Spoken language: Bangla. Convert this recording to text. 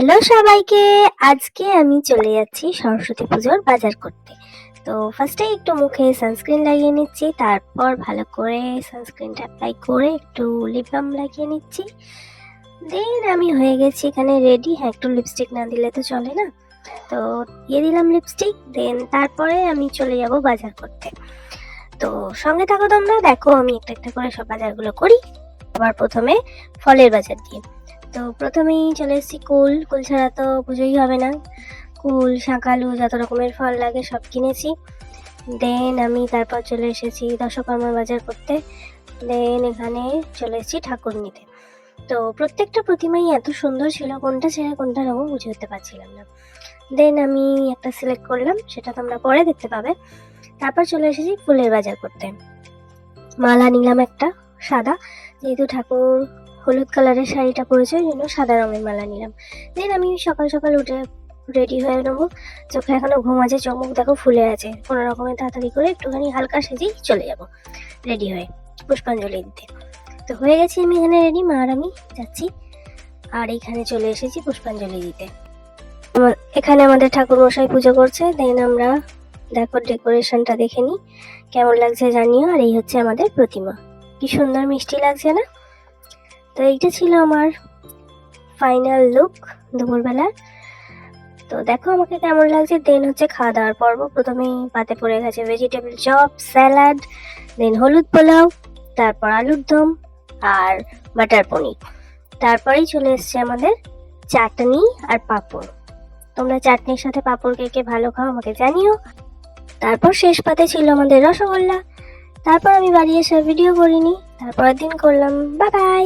হ্যালো সবাইকে, আজকে আমি চলে যাচ্ছি সরস্বতী পুজোর বাজার করতে। তো ফার্স্টেই একটু মুখে সানস্ক্রিন লাগিয়ে নিচ্ছি, তারপর ভালো করে সানস্ক্রিনটা অ্যাপ্লাই করে একটু লিপ বাম লাগিয়ে নিচ্ছি। দেন আমি হয়ে গেছি এখানে রেডি। হ্যাঁ, একটু লিপস্টিক না দিলে তো চলে না, তো দিয়ে দিলাম লিপস্টিক। দেন তারপরে আমি চলে যাব বাজার করতে। তো সঙ্গে থাকো তোমরা, দেখো আমি একটা একটা করে সব বাজারগুলো করি। আবার প্রথমে ফলের বাজার দিয়ে। তো প্রথমেই চলে এসেছি কুল ছাড়া তো পুজোই হবে না। কুল, শাঁকালু, যত রকমের ফল লাগে সব কিনেছি। দেন আমি তারপর চলে এসেছি দশকর্মা বাজার করতে। দেন এখানে চলে এসেছি ঠাকুর নিতে। তো প্রত্যেকটা প্রতিমাই এত সুন্দর ছিল, কোনটা ছেড়ে কোনটা নেবো বুঝে উঠতে পারছিলাম না। দেন আমি একটা সিলেক্ট করলাম, সেটা তোমরা পরে দেখতে পাবে। তারপর চলে এসেছি ফুলের বাজার করতে। মালা নিলাম একটা সাদা, যেহেতু ঠাকুর হলুদ কালারের শাড়িটা পরেছে ওই জন্য সাদা রঙের মালা নিলাম। দেন আমি সকাল সকাল উঠে রেডি হয়ে নেবো। চোখে এখনো ঘুম আছে, চোখ দেখো ফুলে আছে, কোনো রকমের তাড়াতাড়ি করে একটুখানি হালকা সেজেই চলে যাব রেডি হয়ে পুষ্পাঞ্জলি দিতে। তো হয়ে গেছি আমি এখানে রেডি, মা আর আমি যাচ্ছি। আর এইখানে চলে এসেছি পুষ্পাঞ্জলি দিতে। এখানে আমাদের ঠাকুর মশাই পুজো করছে। দেন আমরা দেখো ডেকোরেশনটা দেখে নিই কেমন লাগছে জানিও। আর এই হচ্ছে আমাদের প্রতিমা, কি সুন্দর মিষ্টি লাগছে না? তো এইটা ছিল আমার ফাইনাল লুক দুপুরবেলার। তো দেখো আমাকে কেমন লাগছে। দেন হচ্ছে খাওয়া দাওয়ার পর্ব। প্রথমেই পাতে পড়ে গেছে ভেজিটেবল চপ, স্যালাড, দেন হলুদ পোলাও, তারপর আলুর দম আর বাটার পনির। তারপরেই চলে এসছে আমাদের চাটনি আর পাঁপড়। তোমরা চাটনির সাথে পাঁপড় কে কে ভালো খাও আমাকে জানিও। তারপর শেষ পাতে ছিল আমাদের রসগোল্লা। তারপর আমি বাড়ি এসে ভিডিও করিনি, তারপরের দিন করলাম। Bye bye.